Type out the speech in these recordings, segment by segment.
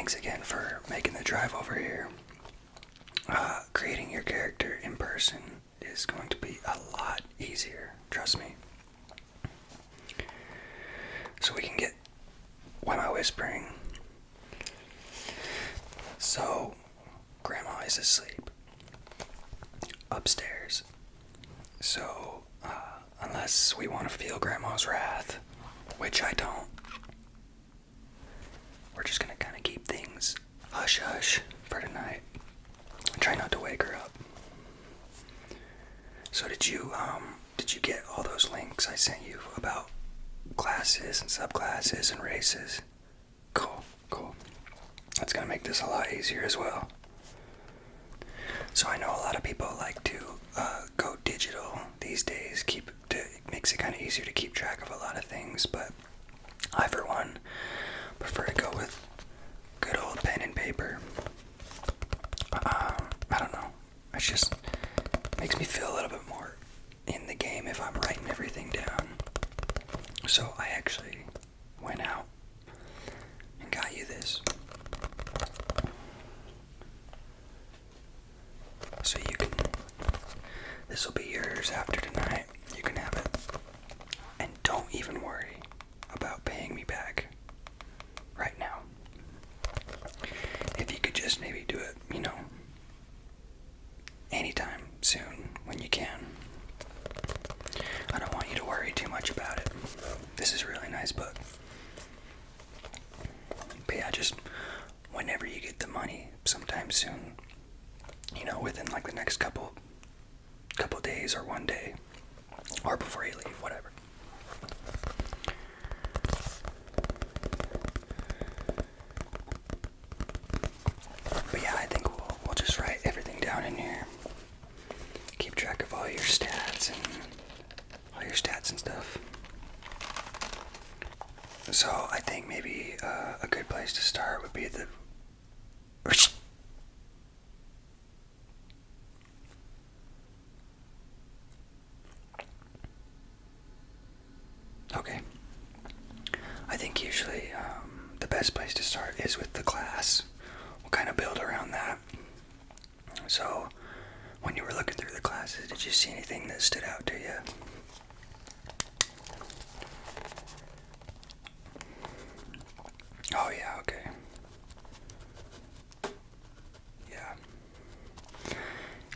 thanks again for making the drive over here. Creating your character in person is going to be a lot easier, trust me. So we can get Why Am I Whispering? So, Grandma is asleep upstairs. So, unless we want to feel Grandma's wrath, which I don't, we're just gonna kind of keep things hush hush for tonight. Try not to wake her up. So did you get all those links I sent you about classes and subclasses and races? Cool. That's gonna make this a lot easier as well. So I know a lot of people like to go digital these days. It makes it kind of easier to keep track of a lot of things, but I, for one, prefer to go with good old pen and paper. I don't know. It just makes me feel a little bit more in the game if I'm writing everything down. So I actually went out and got you this. So this will be yours after tonight. You can have it. And don't even worry about paying me back right now. If you could just maybe do it, anytime soon when you can. I don't want you to worry too much about it. This is a really nice book. But yeah, just whenever you get the money, sometime soon, within like the next couple days or one day, or before you leave, whatever. But yeah, I think we'll just write everything down in here. Keep track of all your stats and stuff. So I think maybe a good place to start would be the. Okay. I think usually the best place to start is with the class. We'll kind of build around that. So, when you were looking through the classes, did you see anything that stood out to you? Oh yeah, okay.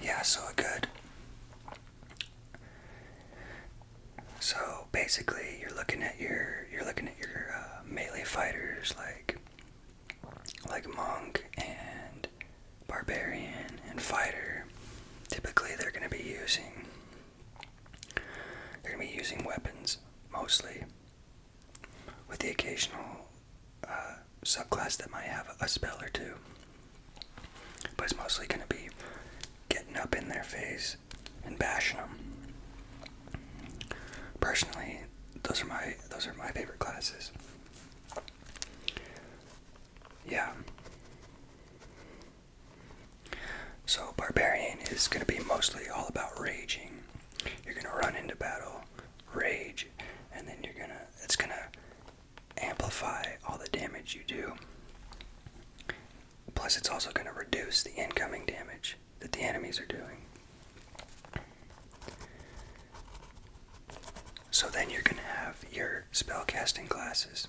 Yeah, so good. So basically, you're looking at your melee fighters like monk and barbarian and fighter. Typically, they're going to be using weapons mostly, with the occasional subclass that might have a spell or two. But it's mostly going to be getting up in their face and bashing them. Personally, those are my favorite classes. Yeah. So barbarian is going to be mostly all about raging. You're going to run into battle, rage, and then it's going to amplify all the damage you do. Plus, it's also going to reduce the incoming damage that the enemies are doing. So then you're going to have your spellcasting classes.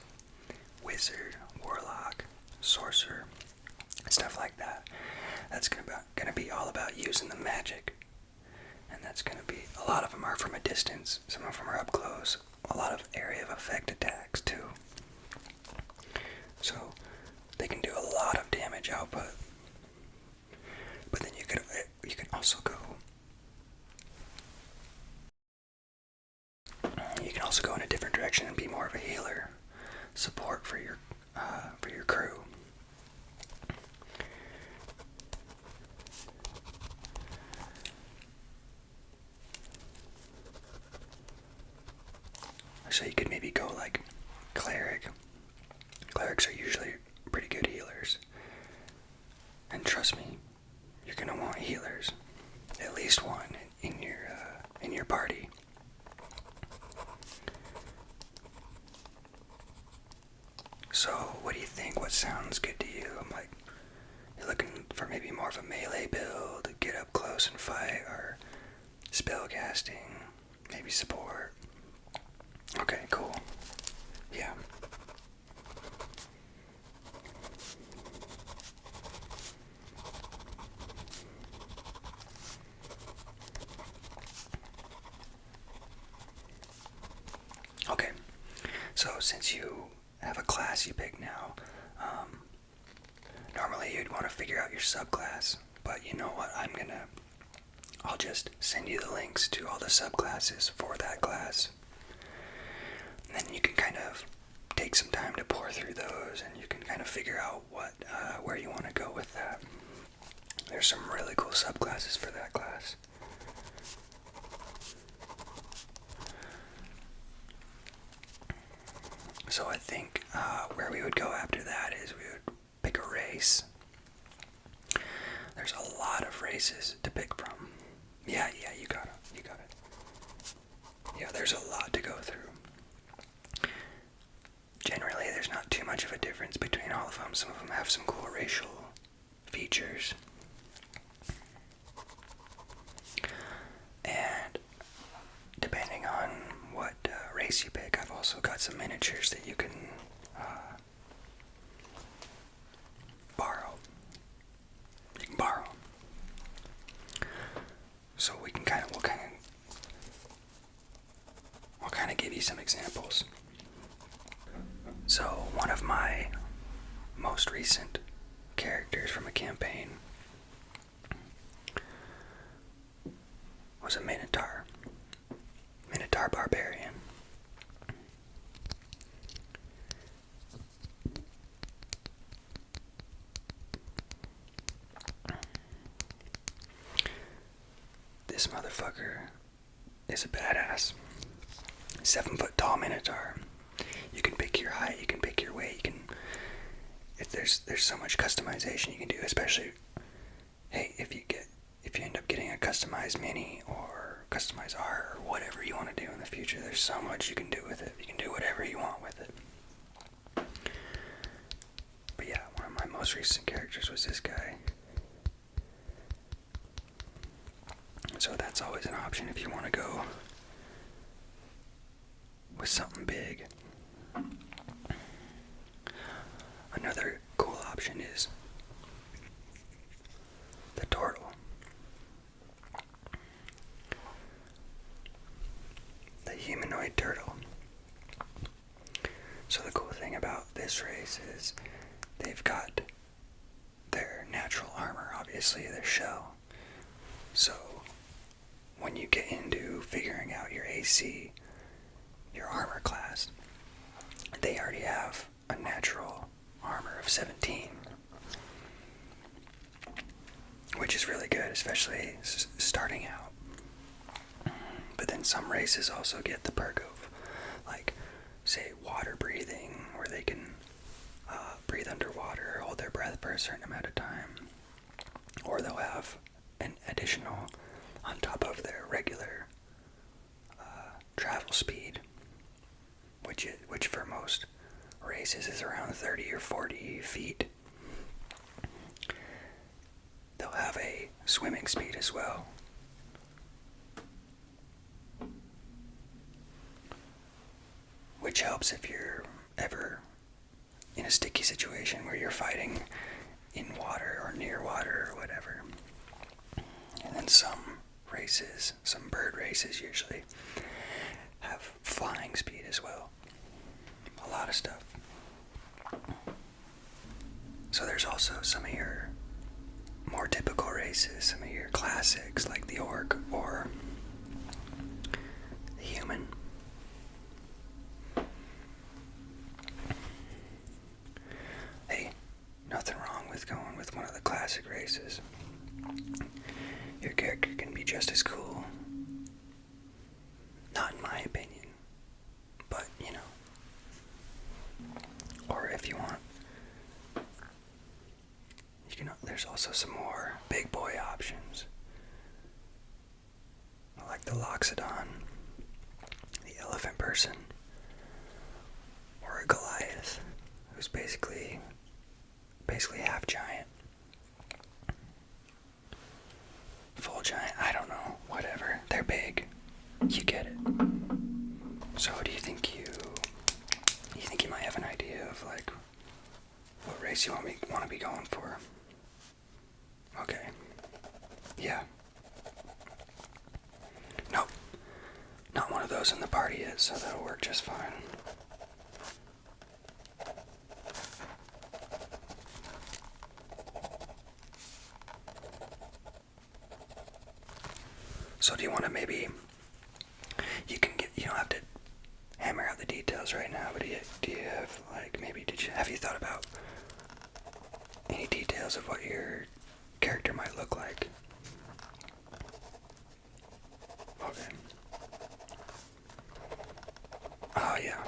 Wizard, Warlock, Sorcerer, stuff like that. That's going to be all about using the magic. And that's going to be, a lot of them are from a distance. Some of them are up close. A lot of area of effect attacks too. So they can do a lot of damage output. But then you can also go in a different direction and be more of a healer, support for your crew. So you could maybe go like cleric. Clerics are usually pretty good healers, and trust me, you're gonna want healers, at least one in your party. So, what do you think? think? What sounds good to you? I'm like, you're looking for maybe more of a melee build, get up close and fight, or spellcasting, maybe support. Okay, cool. Yeah. Okay, so since you have a class you pick now, normally you'd want to figure out your subclass, but you know what, I'll just send you the links to all the subclasses for that class. And then you can kind of take some time to pour through those, and you can kind of figure out where you want to go with that. There's some really cool subclasses for that class. So I think where we would go after that is we would pick a race. There's a lot of races to pick from. Yeah, you got it. Yeah, there's a lot to go through. Generally, there's not too much of a difference between all of them. Some of them have some cool racial features. And depending on what race you pick, I've also got some miniatures that you can borrow. You can borrow. So we'll kind of give you some examples. So one of my most recent characters from a campaign was a Minotaur barbarian. This motherfucker is a badass. 7-foot tall Minotaur. You can pick your height, you can pick your weight, there's so much customization you can do, especially, hey, if you end up getting a customized mini or customized art or whatever you want to do in the future, there's so much you can do with it. You can do whatever you want with it. But yeah, one of my most recent characters was this guy. So that's always an option if you want to go with something big. Another cool option is the turtle. The humanoid turtle. So the cool thing about this race is they've got their natural armor, obviously, their shell. So when you get into figuring out your AC, your armor class, they already have a natural armor of 17, which is really good, especially starting out. But then some races also get the perk of, like, say, water breathing, where they can breathe underwater, hold their breath for a certain amount of time, or they'll have an additional on top of their regular travel speed, which for most races is around 30 or 40 feet. They'll have a swimming speed as well. Which helps if you're ever in a sticky situation where you're fighting in water or near water or whatever. And then some races, some bird races usually, have flying speed as well. A lot of stuff. So there's also some of your more typical races, some of your classics like the orc or the human. Hey, nothing wrong with going with one of the classic races. Your character can be just as cool. Not in my opinion, but you know. Or if you want, there's also some more big boy options. Like the Loxodon, the elephant person, or a Goliath, who's basically basically half giant. Full giant, I don't know, whatever. They're big. You get it. So do you think you might have an idea of like what race you want to be going for? Okay. Yeah. Nope. Not one of those in the party yet, so that'll work just fine. So do you want to maybe, you don't have to hammer out the details right now, but do you have, like, maybe, have you thought about any details of what your character might look like? Okay. Oh, yeah.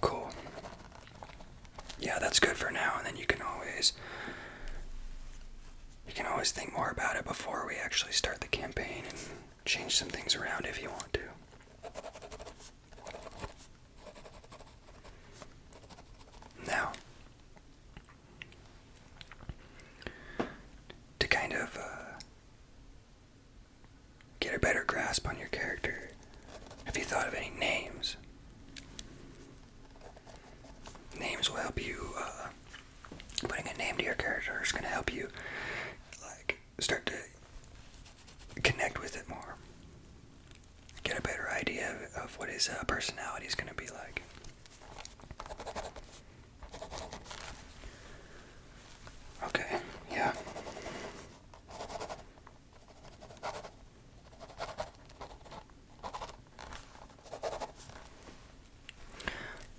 Cool. Yeah, that's good for now, and then you can always think more about it before we actually start the campaign and change some things around if you want to. Now, to kind of get a better grasp on your character, have you thought of any names? Names will help you, putting a name to your character is going to help you start to connect with it more. Get a better idea of what his personality is going to be like. Okay, yeah.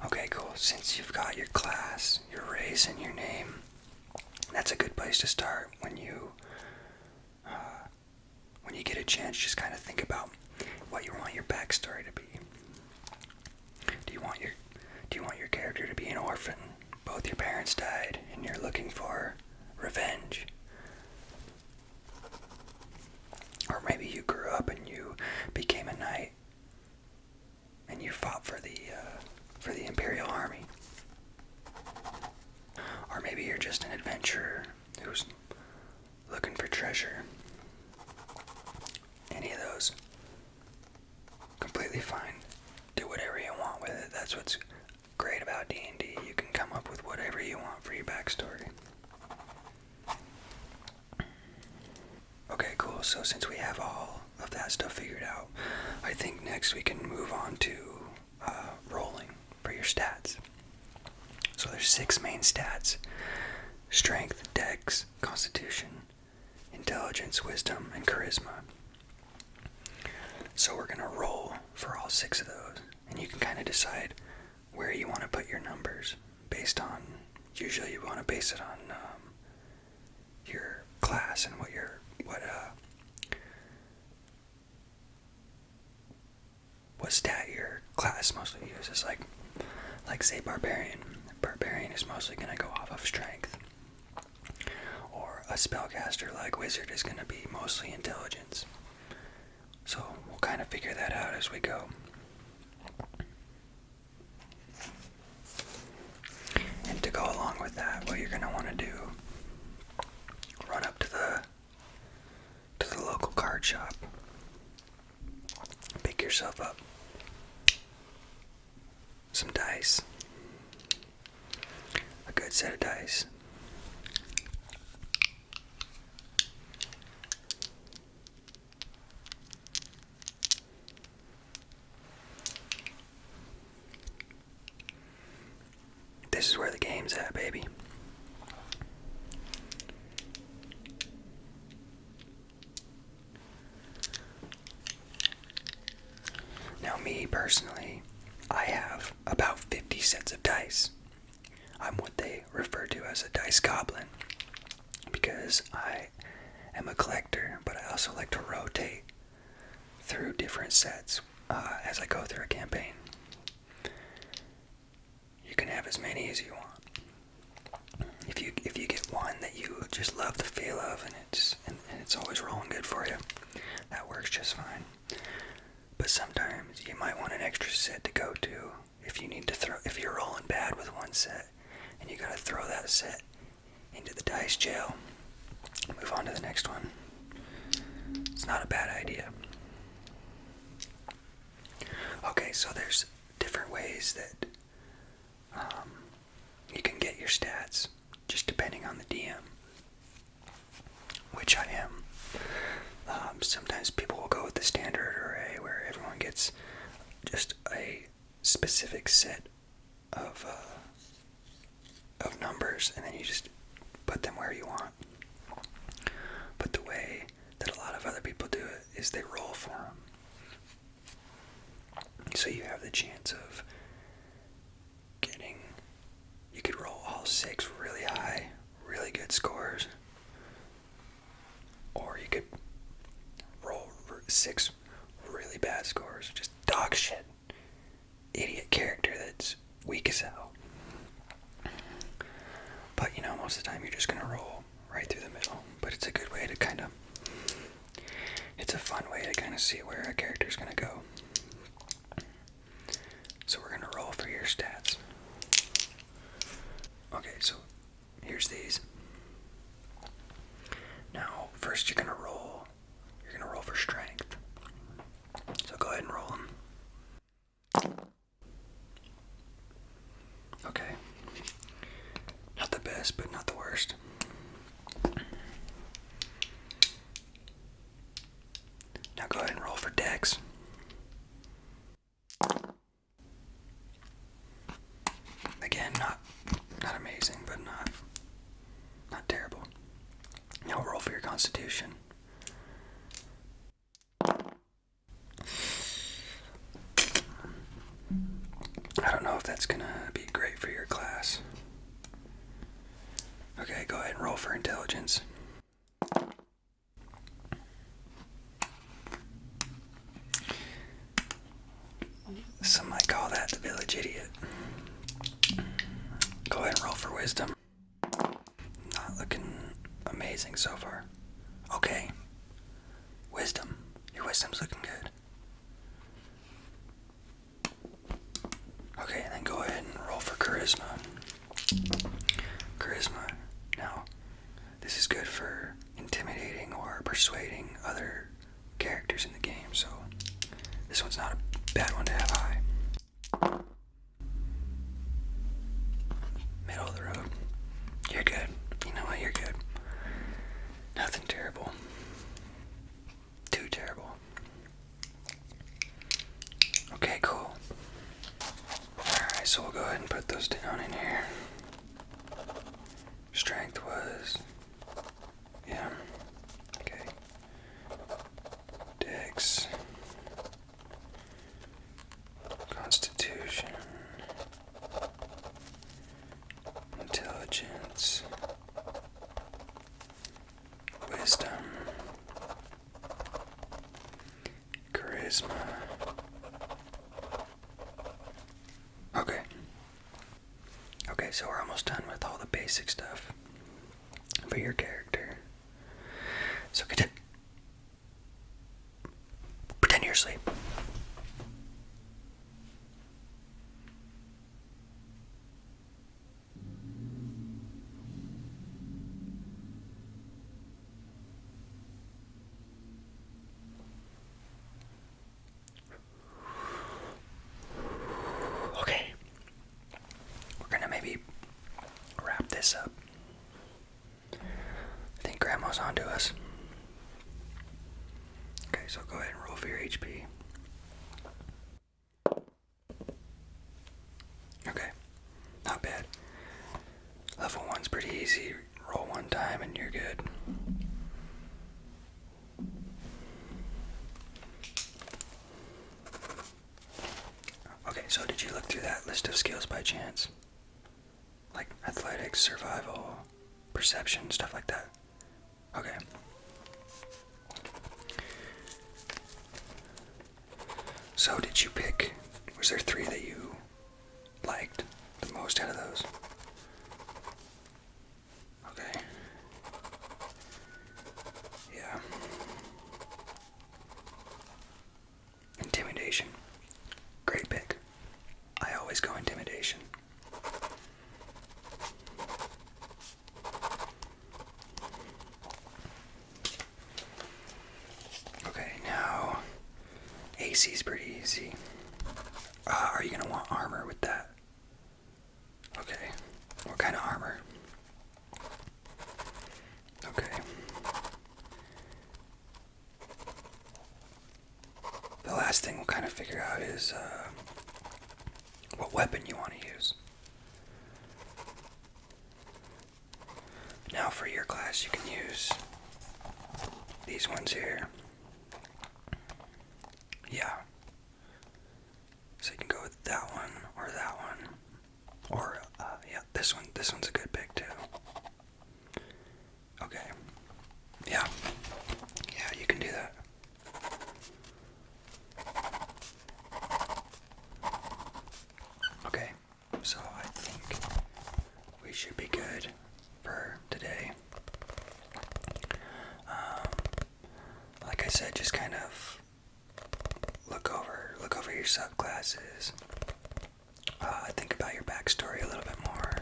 Okay, cool. Since you've got your class, your race, and your name, that's a good place to start when you get a chance. Just kind of think about what you want your backstory to be. Do you want your character to be an orphan? Both your parents died, and you're looking for revenge. Or maybe you grew up and you became a knight, and you fought for the Imperial Army. Or maybe you're just an adventurer who's looking for treasure. Any of those, completely fine. Do whatever you want with it. That's what's great about D&D. You can come up with whatever you want for your backstory. Okay, cool. So since we have all of that stuff figured out, I think next we can move on to rolling for your stats. So there's 6 main stats: strength, dex, constitution, intelligence, wisdom, and charisma. So we're going to roll for all 6 of those, and you can kind of decide where you want to put your numbers based on, usually you want to base it on your class and what stat your class mostly uses. Like say barbarian. Barbarian is mostly going to go off of strength. Or a spellcaster like wizard is going to be mostly intelligence. So we'll kind of figure that out as we go. And to go along with that, what you're going to want to do, run up to the local card shop, pick yourself up some dice, a good set of dice. This is where the game's at, baby. Now, me personally, I have about 50 sets of dice. I'm what they refer to as a dice goblin because I am a collector, but I also like to rotate through different sets as I go through a campaign. You can have as many as you want. If you get one that you just love the feel of and it's always rolling good for you, that works just fine. But sometimes you might want an extra set to go to if you're rolling bad with one set and you gotta throw that set into the dice jail, move on to the next one. It's not a bad idea. Okay, so there's different ways that you can get your stats, just depending on the DM, which I am. Sometimes people will go with the standard array, where everyone gets just a specific set of numbers, and then you just put them where you want. But the way that a lot of other people do it is they roll for them. So you have the chance of you could roll all 6 really high, really good scores, or you could roll 6 really bad scores, just dog shit, idiot character that's weak as hell. But most of the time you're just gonna roll right through the middle. But it's a good way to it's a fun way to kind of see where a character's gonna go. So we're gonna roll for your stats. Okay, so here's these. Now, first you're gonna roll for strength. So go ahead and roll them. Okay. Not the best, but not the worst. Now go ahead and roll for dex. Again, not amazing, but not terrible. Now roll for your constitution. I don't know if that's gonna be great for your class. Okay, go ahead and roll for intelligence. Some might call that the village idiot. Go ahead and roll for wisdom. Not looking amazing so far. Okay. Wisdom. Your wisdom's looking good. Okay, and then go ahead and roll for charisma. Charisma. Now, this is good for intimidating or persuading other characters in the game, so this one's not a bad one to have high. Middle of the road. You're good. You know what? You're good. Nothing terrible. Too terrible. Okay, cool. Alright, so we'll go ahead and put those down in here. Strength was... yeah. Okay. Dex. Constitution. Intelligence. Wisdom. Charisma. Okay, so we're almost done with all the basic stuff for your character. So pretend you're asleep. Okay. We're gonna maybe wrap this up. I think Grandma's onto us. Okay, so go ahead and roll for your HP. Okay, not bad. Level 1's pretty easy. Roll one time and you're good. Okay, so did you look through that list of skills by chance? Like athletics, survival, perception, stuff like that? Okay. So did you pick, was there 3 that you liked the most out of those? Okay. Yeah. Intimidation. Great pick. I always go intimidation. Okay, now AC's pretty easy. Are you gonna want armor with that? Okay. What kind of armor? Okay. The last thing we'll kind of figure out is what weapon you want to use. Now for your class, you can use these ones here. Yeah. So you can go with that one or that one. Or, yeah, this one. This one's a good pick too. Okay. Yeah. Yeah, you can do that. Okay. So I think we should be good for today. Like I said, just kind of look over your subclasses. Think about your backstory a little bit more.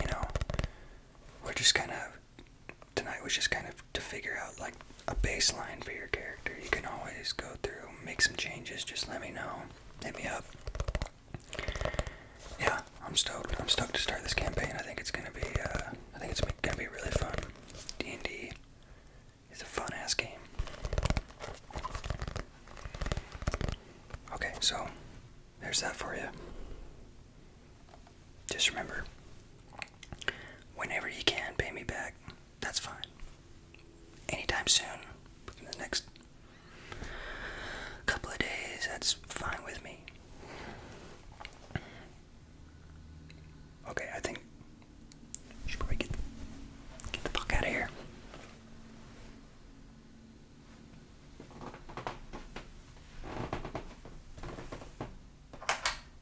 You know, tonight was just kind of to figure out like a baseline for your character. You can always go through, make some changes. Just let me know. Hit me up. Yeah, I'm stoked. I'm stoked to start this campaign. I think it's gonna be really fun. D&D is a fun ass game. Okay, so there's that for you. Just remember, whenever you can, pay me back. That's fine. Anytime soon, within the next couple of days, that's fine with me. Okay, I think